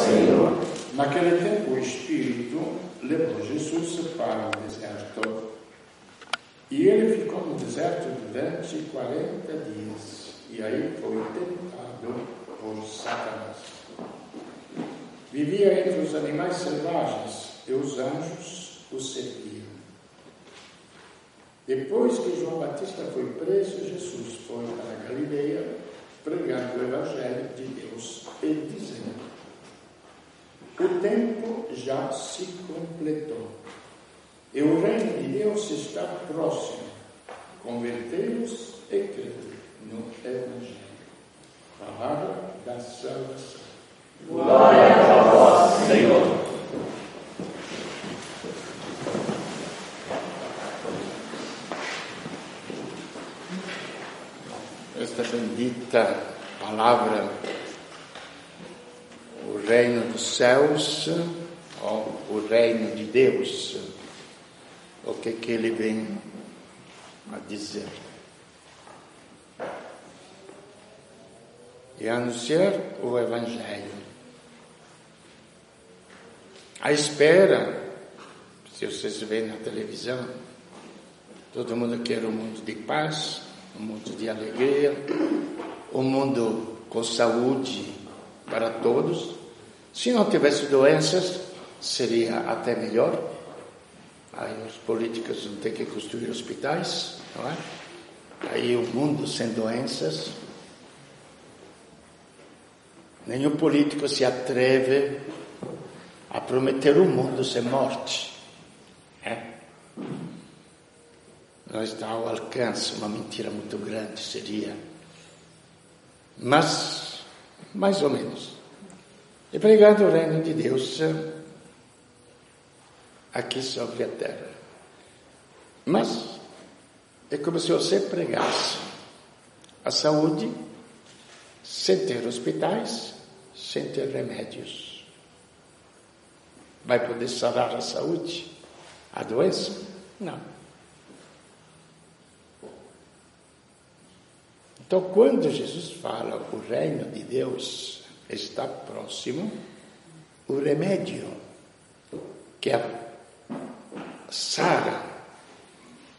Senhor. Naquele tempo o Espírito levou Jesus para o deserto. E ele ficou no deserto durante 40 dias. E aí foi tentado por Satanás. Vivia entre os animais selvagens e os anjos o serviam. Depois que João Batista foi preso, Jesus foi para a Galileia, pregando o Evangelho de Deus e dizendo: o tempo já se completou e o reino de Deus está próximo. Convertei-vos e crede no Evangelho. Palavra da salvação. Glória a vós, Senhor. Esta bendita palavra, o reino dos céus, ou o reino de Deus, o que ele vem a dizer? E anunciar o Evangelho. A espera, se vocês veem na televisão, todo mundo quer um mundo de paz, um mundo de alegria, um mundo com saúde para todos. Se não tivesse doenças, seria até melhor. Aí os políticos não têm que construir hospitais, não é? Aí o mundo sem doenças. Nenhum político se atreve a prometer um mundo sem morte. Não está ao alcance, uma mentira muito grande seria. Mas, mais ou menos. E pregando o reino de Deus aqui sobre a terra. Mas é como se você pregasse a saúde sem ter hospitais, sem ter remédios. Vai poder sarar a saúde? A doença? Não. Então, quando Jesus fala o reino de Deus está próximo, o remédio que sara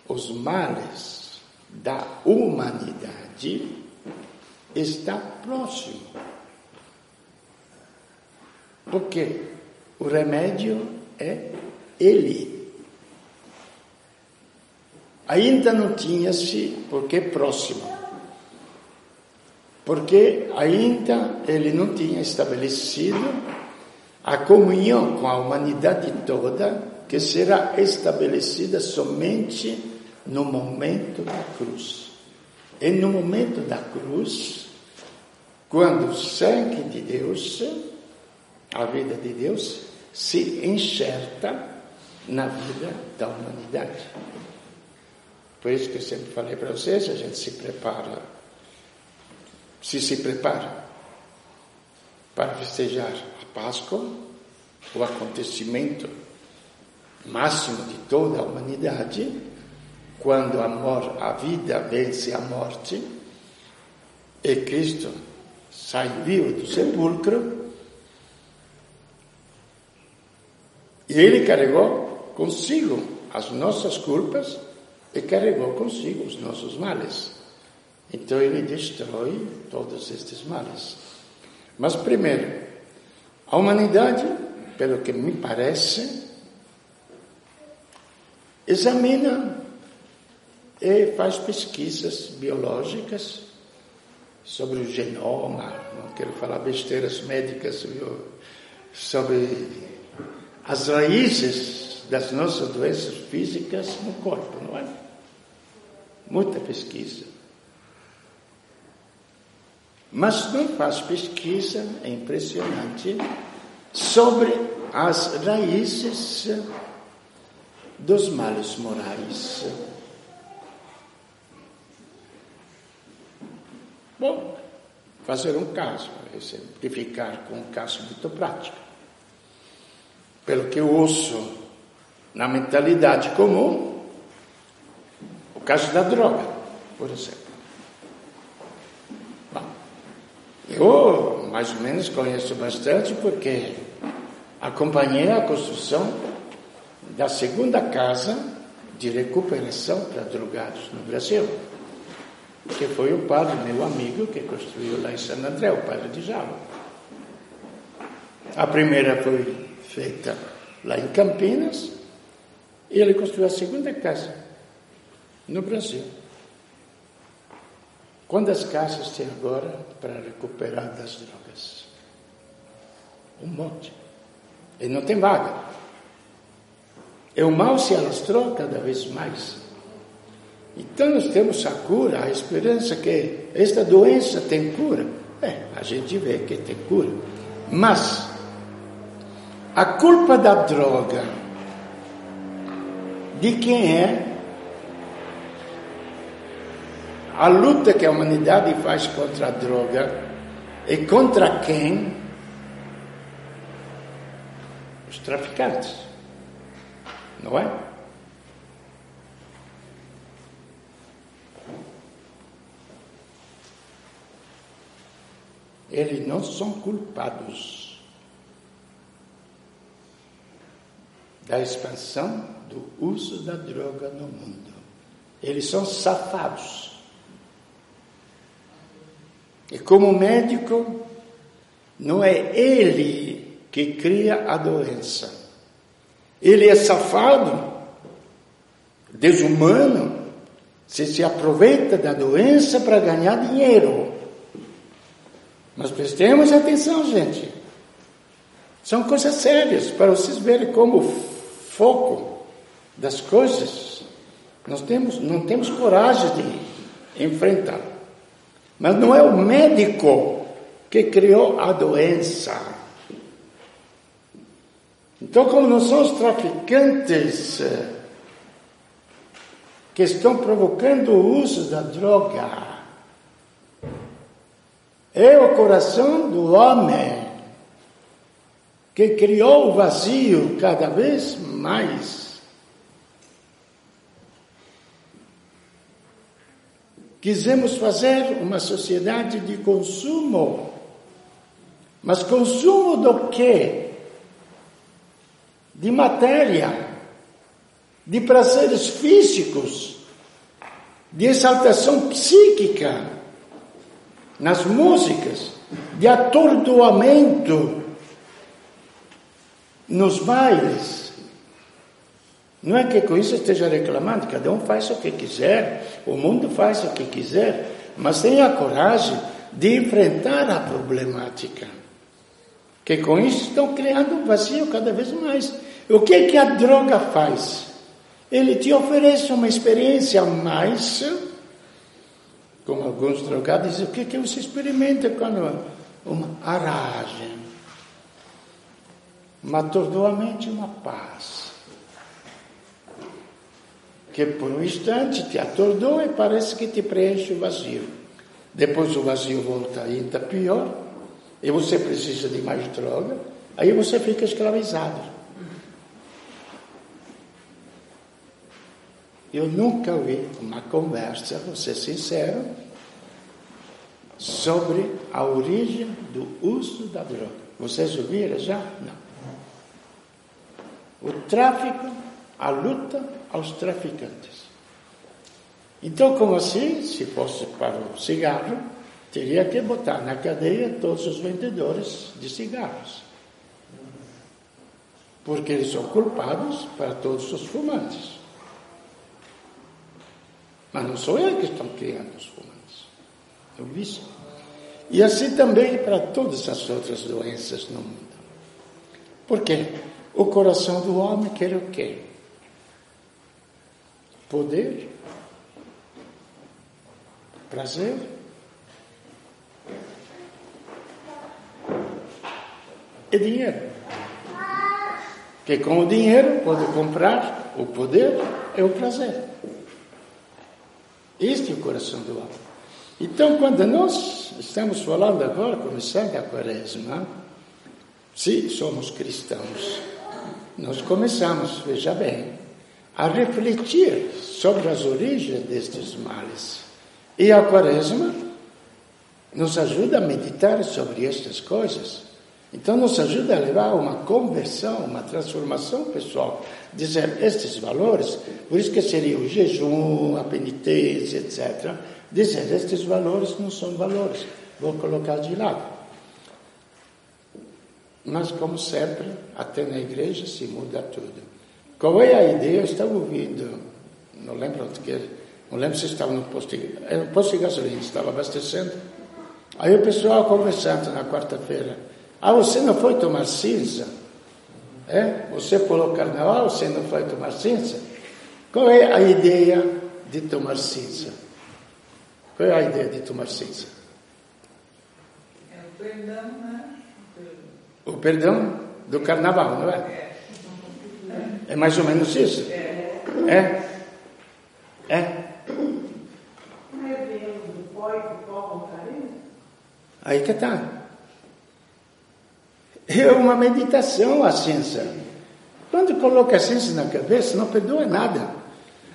os males da humanidade está próximo. Porque o remédio é Ele. Ainda não tinha-se porque é próximo. Porque ainda ele não tinha estabelecido a comunhão com a humanidade toda, que será estabelecida somente no momento da cruz. E no momento da cruz, quando o sangue de Deus, a vida de Deus, se enxerta na vida da humanidade. Por isso que eu sempre falei para vocês, a gente se prepara para festejar a Páscoa, o acontecimento máximo de toda a humanidade, quando a vida vence a morte e Cristo sai vivo do sepulcro, e Ele carregou consigo as nossas culpas e carregou consigo os nossos males. Então ele destrói todos estes males. Mas primeiro, a humanidade, pelo que me parece, examina e faz pesquisas biológicas sobre o genoma, não quero falar besteiras médicas, sobre as raízes das nossas doenças físicas no corpo, não é? Muita pesquisa. Mas não faz pesquisa, é impressionante, sobre as raízes dos males morais. Bom, fazer um caso, exemplificar com um caso muito prático. Pelo que eu ouço na mentalidade comum, o caso da droga, por exemplo. Eu, mais ou menos, conheço bastante porque acompanhei a construção da segunda casa de recuperação para drogados no Brasil, que foi o padre, meu amigo, que construiu lá em Santo André, o padre de Jalo. A primeira foi feita lá em Campinas, e ele construiu a segunda casa no Brasil. Quantas casas tem agora para recuperar das drogas? Um monte. E não tem vaga. E o mal se alastrou cada vez mais. Então nós temos a cura, a esperança que esta doença tem cura. A gente vê que tem cura. Mas a culpa da droga, de quem é? A luta que a humanidade faz contra a droga e contra quem? Os traficantes, não é? Eles não são culpados da expansão do uso da droga no mundo. Eles são safados. E como médico, não é ele que cria a doença. Ele é safado, desumano, se aproveita da doença para ganhar dinheiro. Mas prestemos atenção, gente. São coisas sérias, para vocês verem como o foco das coisas não temos coragem de enfrentar. Mas não é o médico que criou a doença. Então, como não são os traficantes que estão provocando o uso da droga, é o coração do homem que criou o vazio cada vez mais. Quisemos fazer uma sociedade de consumo. Mas consumo do quê? De matéria, de prazeres físicos, de exaltação psíquica, nas músicas, de atordoamento, nos bailes. Não é que com isso esteja reclamando, cada um faz o que quiser, o mundo faz o que quiser, mas tenha a coragem de enfrentar a problemática. Que com isso estão criando um vazio cada vez mais. O que é que a droga faz? Ele te oferece uma experiência a mais, como alguns drogados dizem, o que é que você experimenta quando uma aragem, um atordoamento e uma paz. Que por um instante te atordoa e parece que te preenche o vazio. Depois o vazio volta ainda pior, e você precisa de mais droga, aí você fica escravizado. Eu nunca vi uma conversa, vou ser sincero, sobre a origem do uso da droga. Vocês ouviram já? Não. O tráfico, a luta aos traficantes. Então, como assim? Se fosse para o cigarro, teria que botar na cadeia todos os vendedores de cigarros. Porque eles são culpados para todos os fumantes. Mas não sou eu que estou criando os fumantes. É o vício. E assim também para todas as outras doenças no mundo. Por quê? O coração do homem quer o quê? Poder, prazer, e dinheiro. Que com o dinheiro pode comprar o poder e o prazer. Este é o coração do homem. Então, quando nós estamos falando agora, começando a quaresma, se somos cristãos, nós começamos, veja bem, a refletir sobre as origens destes males. E a quaresma nos ajuda a meditar sobre estas coisas. Então, nos ajuda a levar a uma conversão, uma transformação pessoal. Dizer estes valores, por isso que seria o jejum, a penitência, etc. Dizer estes valores não são valores, vou colocar de lado. Mas, como sempre, até na igreja se muda tudo. Qual é a ideia? Eu estava ouvindo, não lembro se estava no posto de gasolina, estava abastecendo. Aí o pessoal conversando na quarta-feira. Você não foi tomar cinza? Você pulou o carnaval, você não foi tomar cinza? Qual é a ideia de tomar cinza? Qual é a ideia de tomar cinza? É o perdão, né? O perdão do carnaval, não é? É mais ou menos isso? É? Aí que está. É uma meditação a ciência. Quando coloca a ciência na cabeça, não perdoa nada.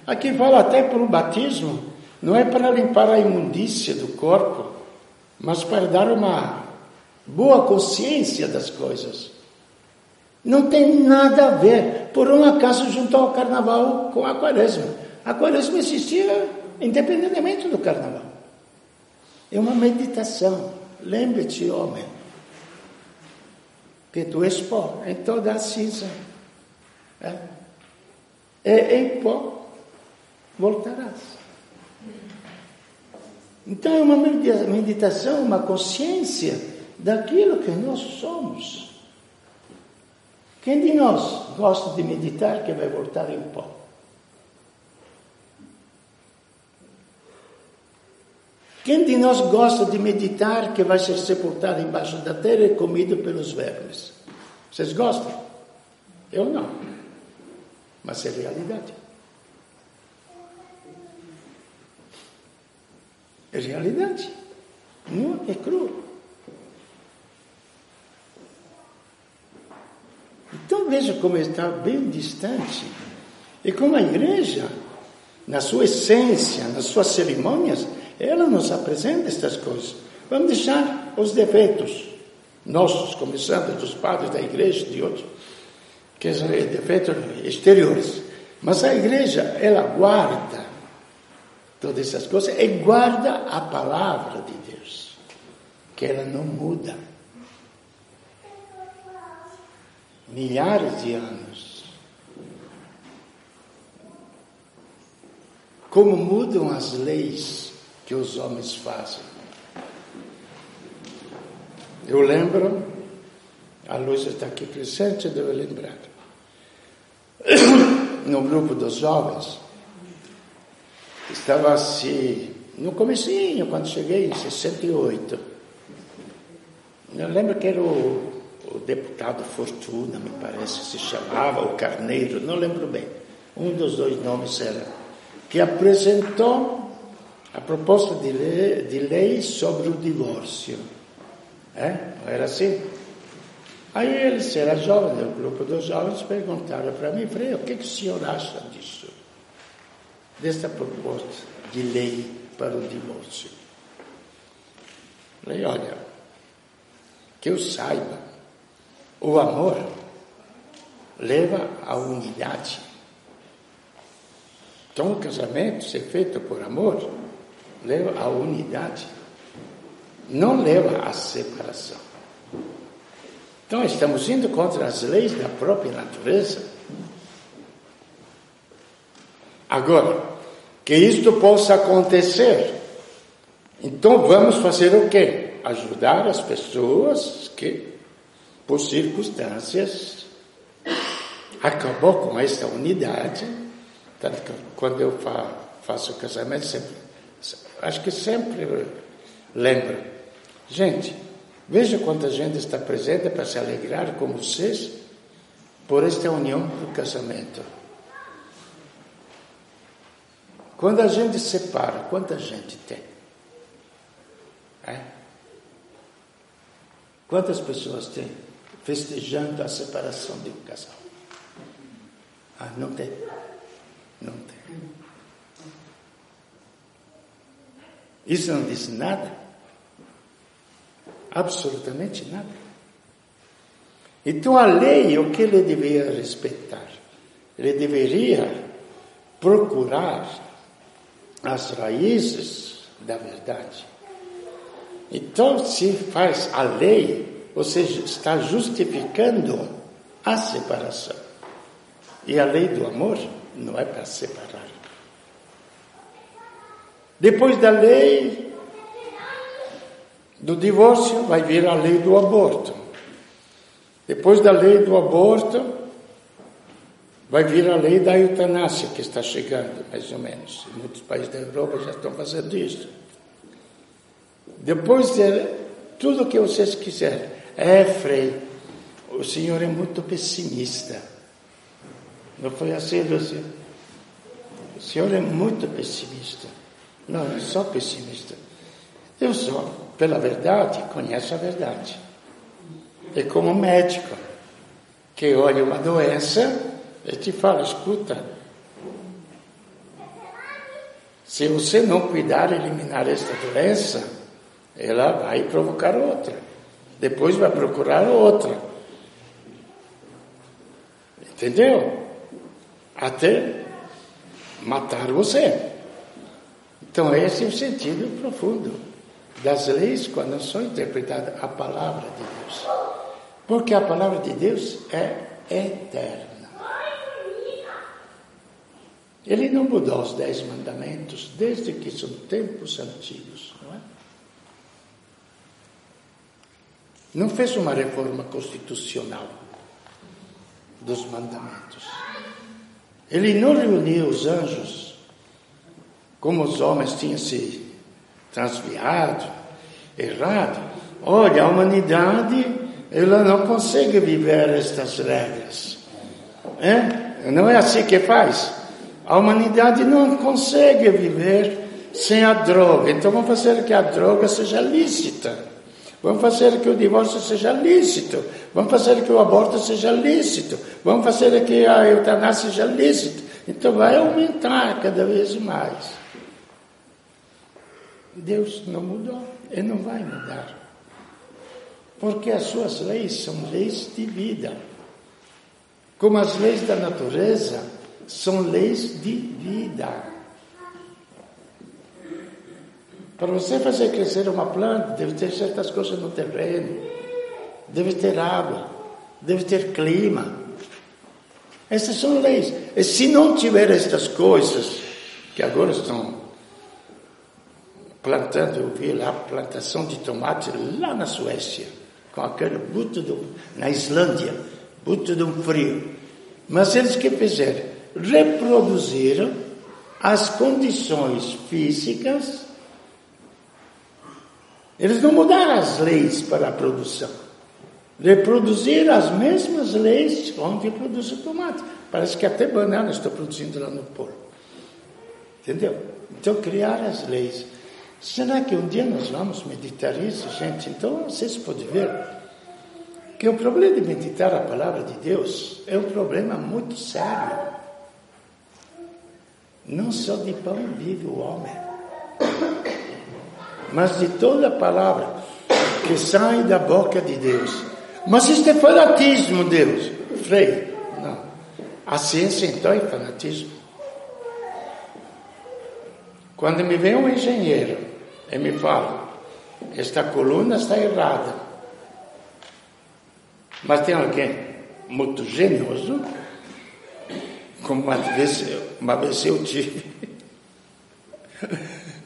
Aqui fala até para o batismo, não é para limpar a imundícia do corpo, mas para dar uma boa consciência das coisas. Não tem nada a ver. Por um acaso juntou o carnaval com a quaresma. A quaresma existia independentemente do carnaval. É uma meditação. Lembre-te, homem, que tu és pó, em toda a cinza. Em pó voltarás. Então é uma meditação, uma consciência daquilo que nós somos. Quem de nós gosta de meditar que vai voltar em pó? Quem de nós gosta de meditar que vai ser sepultado embaixo da terra e comido pelos vermes? Vocês gostam? Eu não. Mas é realidade. É realidade. Não é cru. Então veja como está bem distante. E como a igreja, na sua essência, nas suas cerimônias, ela nos apresenta estas coisas. Vamos deixar os defeitos nossos, começando dos padres da igreja, de outros, que são defeitos exteriores. Mas a igreja, ela guarda todas essas coisas e guarda a palavra de Deus, que ela não muda. Milhares de anos. Como mudam as leis que os homens fazem. Eu lembro, a Luísa está aqui presente, eu devo lembrar. No grupo dos jovens, estava assim, no comecinho, quando cheguei em 68. Eu lembro que era o deputado Fortuna, me parece, se chamava, o Carneiro, não lembro bem. Um dos dois nomes era, que apresentou a proposta de lei sobre o divórcio. Era assim? Aí eles, era jovem, o grupo dos jovens, perguntaram para mim, falei, o que o senhor acha disso? Desta proposta de lei para o divórcio. Falei, olha, que eu saiba, o amor leva à unidade. Então, o casamento, ser feito por amor, leva à unidade. Não leva à separação. Então, estamos indo contra as leis da própria natureza. Agora, que isto possa acontecer, então vamos fazer o quê? Ajudar as pessoas que, por circunstâncias, acabou com esta unidade. Tanto que quando eu faço o casamento, acho que sempre lembro. Gente, veja quanta gente está presente para se alegrar com vocês por esta união do casamento. Quando a gente separa, quanta gente tem? Quantas pessoas tem festejando a separação de um casal? Não tem. Não tem. Isso não diz nada? Absolutamente nada. Então a lei, o que ele deveria respeitar? Ele deveria procurar as raízes da verdade. Então, se faz a lei, você está justificando a separação. E a lei do amor não é para separar. Depois da lei do divórcio, vai vir a lei do aborto. Depois da lei do aborto, vai vir a lei da eutanásia, que está chegando, mais ou menos. Muitos países da Europa já estão fazendo isso. Depois de tudo o que vocês quiserem. Frei, o senhor é muito pessimista. Não foi assim, Lúcia? O senhor é muito pessimista. Não, eu sou pessimista. Eu sou, pela verdade, conheço a verdade. É como um médico que olha uma doença e te fala, escuta, se você não cuidar e eliminar esta doença, ela vai provocar outra. Depois vai procurar outra. Entendeu? Até matar você. Então esse é o sentido profundo das leis quando são interpretadas a palavra de Deus. Porque a palavra de Deus é eterna. Ele não mudou os 10 mandamentos desde que são tempos antigos, não é? Não fez uma reforma constitucional dos mandamentos. Ele não reuniu os anjos como os homens tinham se transviado, errado. Olha, a humanidade, ela não consegue viver estas regras. Não é assim que faz. A humanidade não consegue viver sem a droga. Então vamos fazer que a droga seja lícita. Vamos fazer que o divórcio seja lícito. Vamos fazer que o aborto seja lícito. Vamos fazer que a eutanásia seja lícita. Então vai aumentar cada vez mais. Deus não mudou e não vai mudar. Porque as suas leis são leis de vida. Como as leis da natureza são leis de vida. Para você fazer crescer uma planta, deve ter certas coisas no terreno. Deve ter água. Deve ter clima. Essas são leis. E se não tiver estas coisas, que agora estão plantando, eu vi lá, plantação de tomate lá na Suécia, com aquele na Islândia, de um frio. Mas eles que fizeram? Reproduziram as condições físicas. Eles não mudaram as leis para a produção. Reproduziram as mesmas leis onde produzem tomate. Parece que até banana está produzindo lá no polo. Entendeu? Então, criar as leis. Será que um dia nós vamos meditar isso, gente? Então, vocês podem ver que o problema de meditar a palavra de Deus é um problema muito sério. Não só de pão vive o homem, mas de toda a palavra que sai da boca de Deus. Mas isto é fanatismo, Deus. Frei, não. A ciência então é fanatismo. Quando me vem um engenheiro e me fala, esta coluna está errada, mas tem alguém muito genioso, como uma vez eu tive,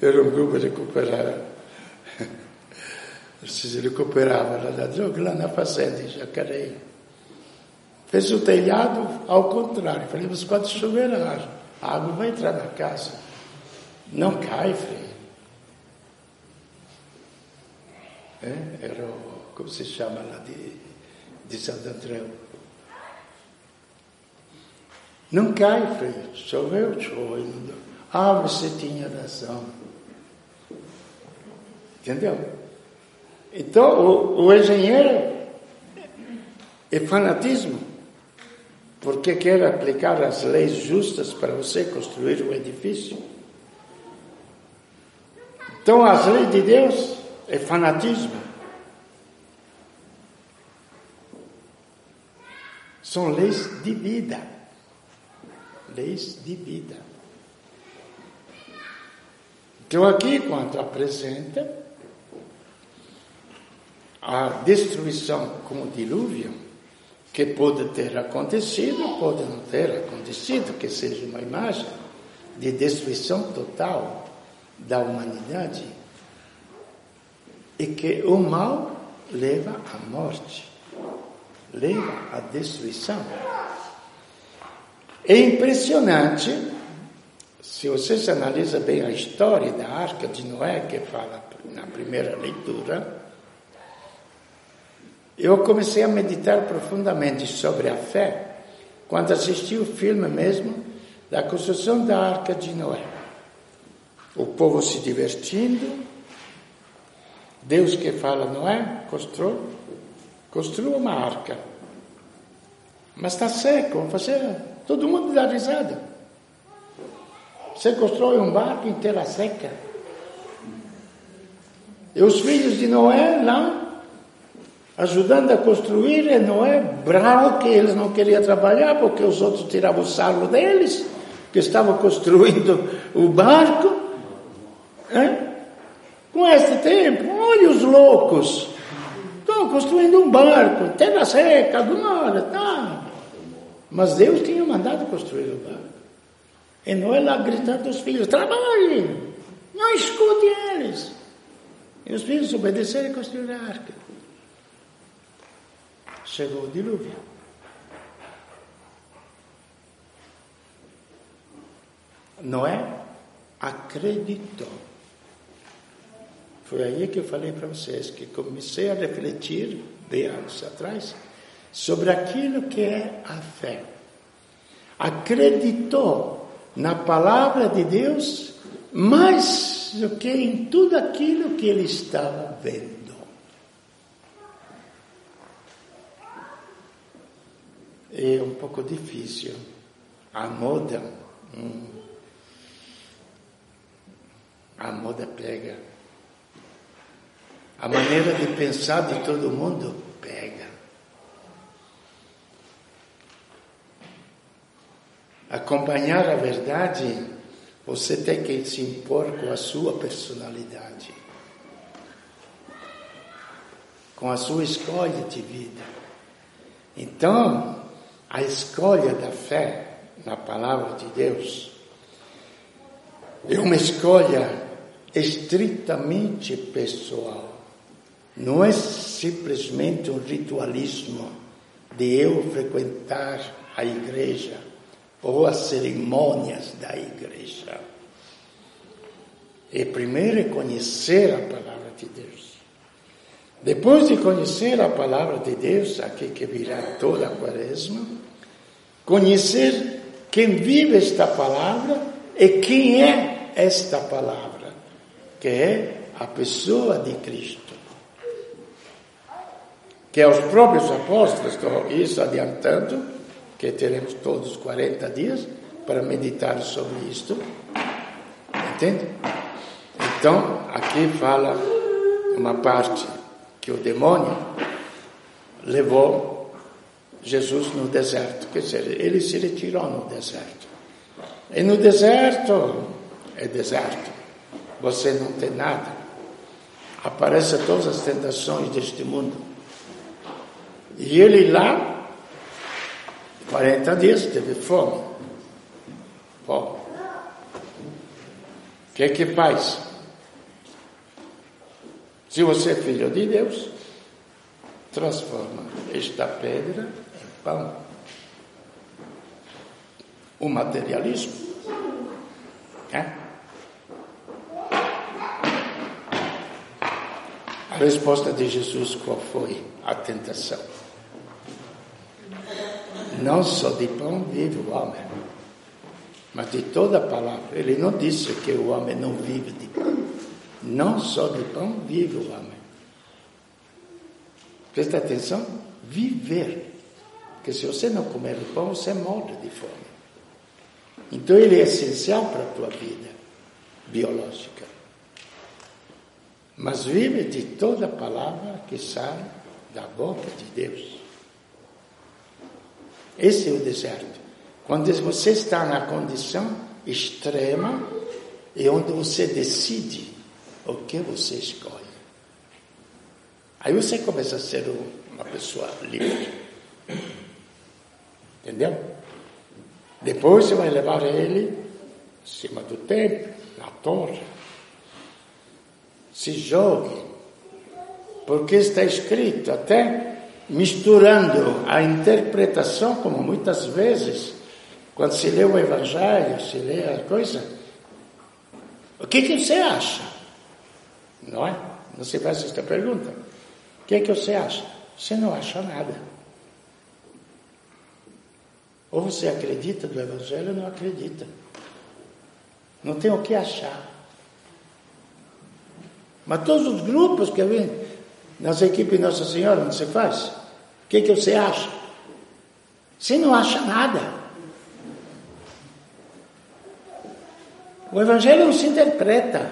era um grupo recuperado, se recuperava lá da droga, lá na fazenda, em Jacareí. Fez o telhado ao contrário. Falei, mas quando chover a água vai entrar na casa. Não cai, filho. Era como se chama lá de Santo André. Não cai, filho. Choveu. Você tinha razão. Entendeu? Então, o engenheiro é fanatismo, porque quer aplicar as leis justas para você construir um edifício. Então, as leis de Deus é fanatismo. São leis de vida. Leis de vida. Então aqui, quando apresenta a destruição com o dilúvio, que pode ter acontecido, pode não ter acontecido, que seja uma imagem de destruição total da humanidade, e que o mal leva à morte, leva à destruição. É impressionante, se vocês analisam bem a história da Arca de Noé, que fala na primeira leitura, eu comecei a meditar profundamente sobre a fé quando assisti o filme mesmo da construção da Arca de Noé. O povo se divertindo, Deus que fala, Noé, construa uma arca. Mas está seco, todo mundo dá risada. Você constrói um barco em terra seca. E os filhos de Noé lá, ajudando a construir, e Noé bravo que eles não queriam trabalhar porque os outros tiravam o sarro deles, que estavam construindo o barco. Com este tempo, olha os loucos, estão construindo um barco em terra seca, do nada, tá. Mas Deus tinha mandado construir o barco. E Noé lá gritando aos filhos, trabalhem, não escute eles. E os filhos obedeceram e construíram a arca. Chegou o dilúvio. Noé acreditou. Foi aí que eu falei para vocês, que comecei a refletir, de anos atrás, sobre aquilo que é a fé. Acreditou na palavra de Deus mais do que em tudo aquilo que ele estava vendo. É um pouco difícil. A moda pega. A maneira de pensar de todo mundo pega. Acompanhar a verdade, você tem que se impor com a sua personalidade, com a sua escolha de vida. Então, a escolha da fé na palavra de Deus é uma escolha estritamente pessoal. Não é simplesmente um ritualismo de eu frequentar a igreja ou as cerimônias da igreja. E primeiro é conhecer a palavra de Deus. Depois de conhecer a palavra de Deus, aqui que virá toda a quaresma, conhecer quem vive esta palavra e quem é esta palavra, que é a pessoa de Cristo. Que aos próprios apóstolos, estou isso adiantando, que teremos todos 40 dias para meditar sobre isto. Entende? Então, aqui fala uma parte que o demônio levou Jesus no deserto. Quer dizer, ele se retirou no deserto. E no deserto, é deserto. Você não tem nada. Aparecem todas as tentações deste mundo. E ele lá, 40 dias, teve fome. Fome. O que faz? Se você é filho de Deus, transforma esta pedra em pão. O materialismo. A resposta de Jesus, qual foi a tentação? Não só de pão vive o homem, mas de toda a palavra. Ele não disse que o homem não vive de pão. Não só de pão vive o homem. Presta atenção, viver. Porque se você não comer o pão, você morre de fome. Então ele é essencial para a tua vida biológica. Mas vive de toda a palavra que sai da boca de Deus. Esse é o deserto. Quando você está na condição extrema, é onde você decide o que você escolhe. Aí você começa a ser uma pessoa livre. Entendeu? Depois você vai levar ele em cima do templo, na torre. Se jogue. Porque está escrito, até misturando a interpretação, como muitas vezes, quando se lê o Evangelho, se lê a coisa, o que você acha? Não é? Não se faz esta pergunta. O que você acha? Você não acha nada. Ou você acredita do Evangelho ou não acredita. Não tem o que achar. Mas todos os grupos que vêm nas equipes Nossa Senhora, não se faz? O que você acha? Você não acha nada. O Evangelho não se interpreta.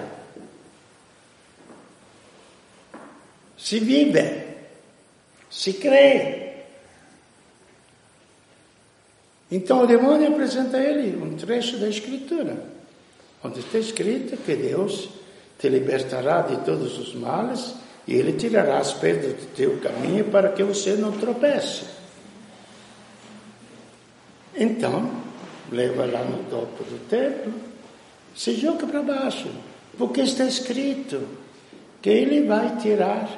Se vive. Se crê. Então o demônio apresenta a ele um trecho da Escritura, onde está escrito que Deus te libertará de todos os males e Ele tirará as pedras do teu caminho para que você não tropece. Então, leva lá no topo do templo, se joga para baixo, porque está escrito que Ele vai tirar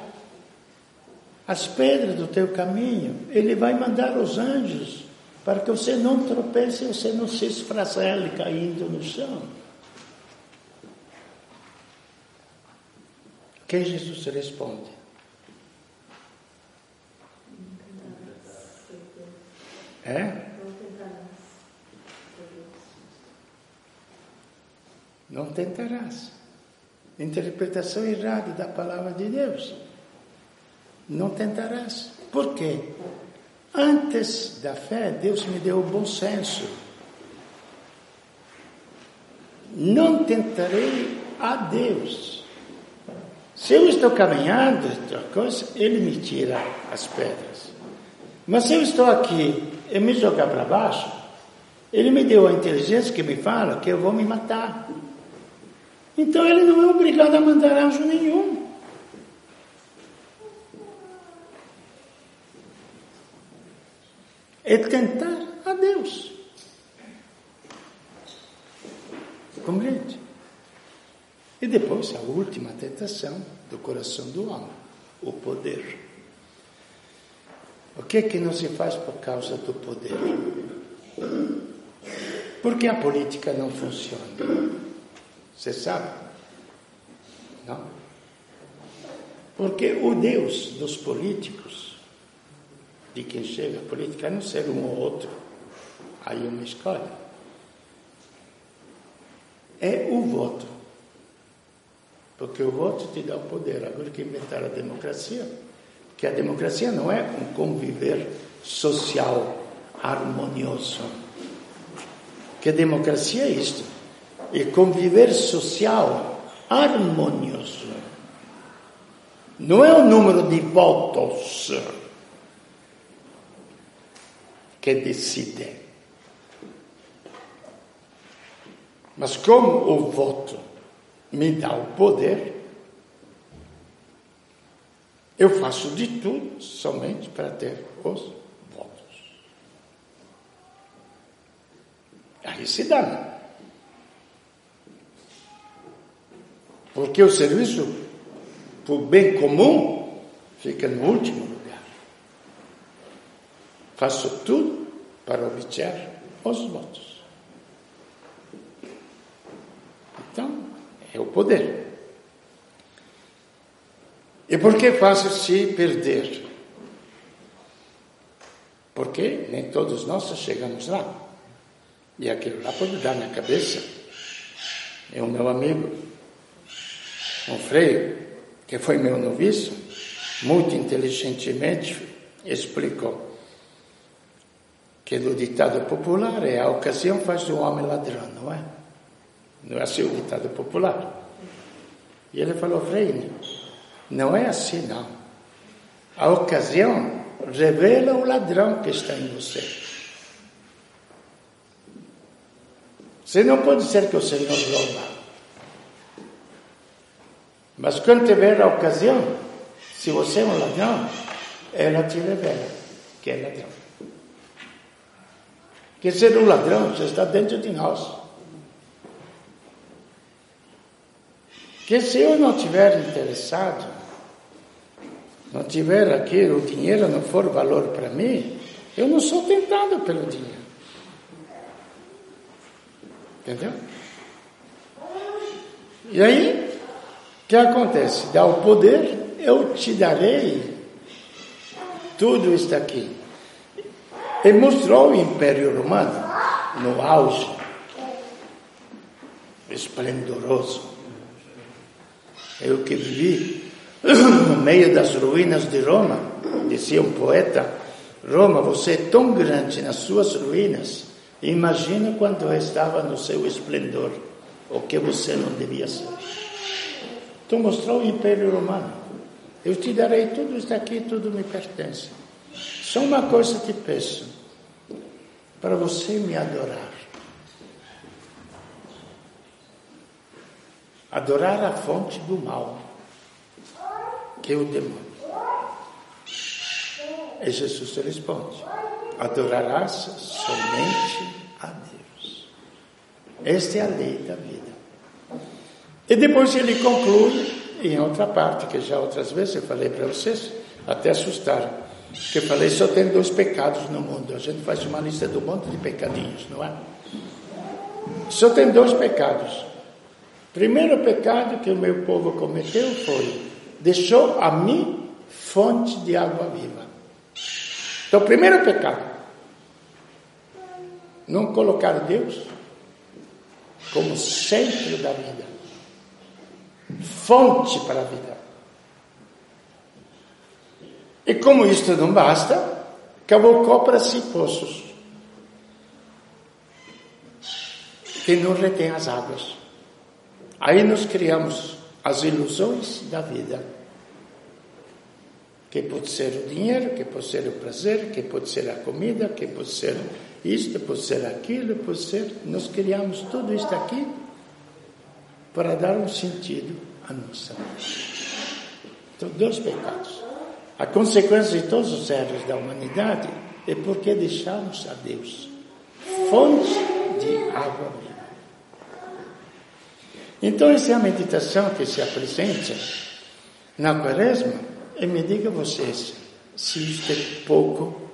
as pedras do teu caminho, Ele vai mandar os anjos para que você não tropece, você não se esfracele caindo no chão. O que Jesus responde? Não tentarás. Interpretação errada da palavra de Deus. Não tentarás. Por quê? Antes da fé, Deus me deu o bom senso. Não tentarei a Deus. Se eu estou caminhando, Ele me tira as pedras. Mas se eu estou aqui e me jogar para baixo, Ele me deu a inteligência que me fala que eu vou me matar. Então Ele não é obrigado a mandar anjo nenhum. É tentar a Deus. Compreende? E depois a última tentação do coração do homem, o poder. O que é que não se faz por causa do poder? Por que a política não funciona? Você sabe? Não? Porque o Deus dos políticos, de quem chega a política, a não ser um ou outro, aí uma escolha, é o voto. Porque o voto te dá o poder. Agora que inventaram a democracia, que a democracia não é um conviver social harmonioso. Que a democracia é isto, é conviver social harmonioso. Não é o número de votos que decide. Mas como o voto me dá o poder, eu faço de tudo somente para ter os votos. Aí se dá. Porque o serviço para o bem comum fica no último lugar. Faço tudo para obter os votos. Então, é o poder. E por que fácil se perder? Porque nem todos nós chegamos lá. E aquilo lá pode dar na cabeça. É o meu amigo, um freio, que foi meu noviço, muito inteligentemente explicou que no ditado popular a ocasião faz o homem ladrão, não é? Não é assim o ditado popular. E ele falou, Frei, não é assim não. A ocasião revela o ladrão que está em você. Você não pode dizer que o Senhor rouba. Mas quando tiver a ocasião, se você é um ladrão, ela te revela que é ladrão. Porque ser um ladrão já está dentro de nós. Que se eu não estiver interessado, não tiver aqui, o dinheiro não for valor para mim, eu não sou tentado pelo dinheiro. Entendeu? E aí, o que acontece? Dá o poder, eu te darei tudo isso aqui. E mostrou o Império Romano no auge, esplendoroso. Eu que vivi no meio das ruínas de Roma, dizia um poeta, Roma, você é tão grande nas suas ruínas, imagina quando estava no seu esplendor, o que você não devia ser. Então mostrou o Império Romano. Eu te darei tudo isso aqui, tudo me pertence. Só uma coisa te peço, para você me adorar. Adorar a fonte do mal, que é o demônio. E Jesus responde, adorarás somente a Deus. Esta é a lei da vida. E depois ele conclui, em outra parte, que já outras vezes eu falei para vocês, até assustaram, que eu falei, só tem 2 pecados no mundo. A gente faz uma lista de um monte de pecadinhos, não é? Só tem 2 pecados. Primeiro pecado que o meu povo cometeu foi, deixou a mim fonte de água viva. Então, o primeiro pecado, não colocar Deus como centro da vida, fonte para a vida. E como isto não basta, cavocou para si poços que não retém as águas. Aí nós criamos as ilusões da vida, que pode ser o dinheiro, que pode ser o prazer, que pode ser a comida, que pode ser isto, pode ser aquilo, pode ser... Nós criamos tudo isto aqui para dar um sentido à nossa vida. Então, 2 pecados. A consequência de todos os erros da humanidade é porque deixamos a Deus fonte de água viva. Então, essa é a meditação que se apresenta na Quaresma. E me diga vocês, se isto é pouco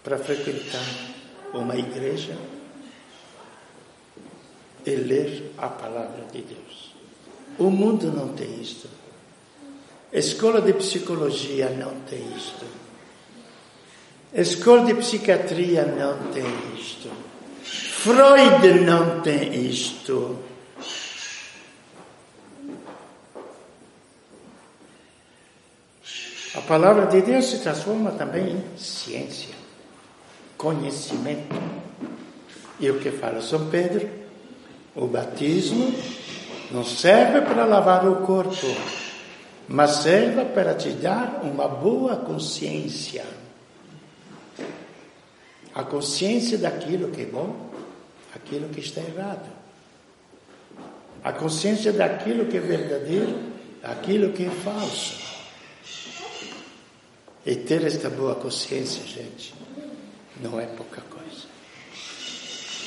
para frequentar uma igreja e ler a palavra de Deus. O mundo não tem isto. A escola de psicologia não tem isto. A escola de psiquiatria não tem isto. Freud não tem isto. A palavra de Deus se transforma também em ciência, conhecimento. E o que fala São Pedro? O batismo não serve para lavar o corpo, mas serve para te dar uma boa consciência. A consciência daquilo que é bom, aquilo que está errado. A consciência daquilo que é verdadeiro, aquilo que é falso. E ter esta boa consciência, gente, não é pouca coisa.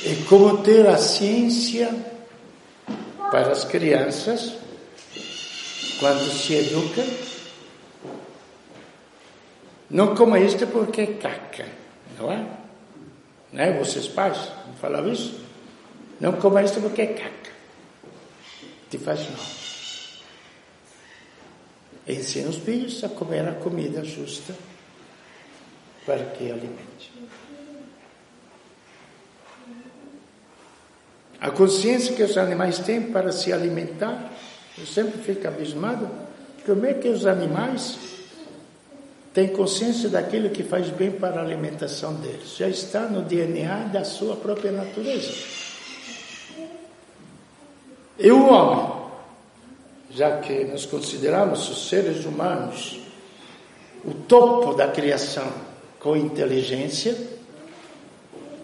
É como ter a ciência para as crianças, quando se educam, não coma isto porque é caca, não é? Não é? Vocês pais não falavam isso? Não coma isto porque é caca, te faz mal. Ensina os filhos a comer a comida justa para que alimente. A consciência que os animais têm para se alimentar, eu sempre fico abismado, como é que os animais têm consciência daquilo que faz bem para a alimentação deles. Já está no DNA da sua própria natureza. E o homem, já que nos consideramos os seres humanos o topo da criação com inteligência,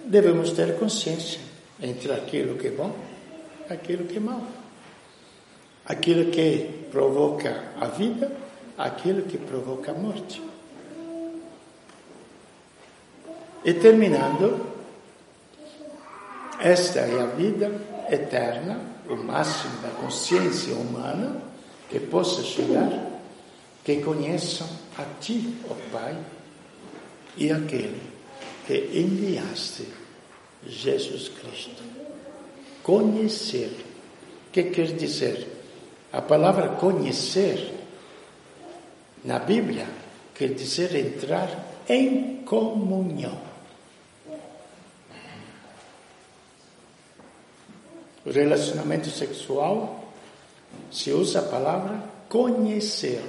devemos ter consciência entre aquilo que é bom e aquilo que é mal. Aquilo que provoca a vida, aquilo que provoca a morte. E terminando, esta é a vida eterna, o máximo da consciência humana que possa chegar, que conheçam a Ti, ó Pai, e aquele que enviaste, Jesus Cristo. Conhecer. O que quer dizer? A palavra conhecer, na Bíblia, quer dizer entrar em comunhão. O relacionamento sexual, se usa a palavra conhecer,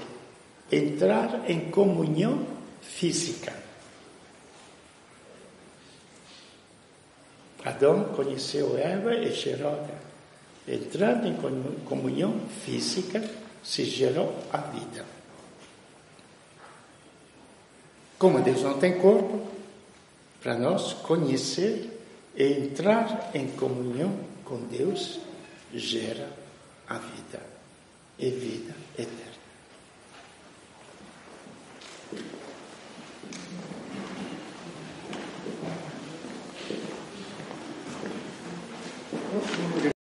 entrar em comunhão física. Adão conheceu Eva e gerou. Entrando em comunhão física, se gerou a vida. Como Deus não tem corpo, para nós conhecer e entrar em comunhão com Deus gera a vida e vida eterna.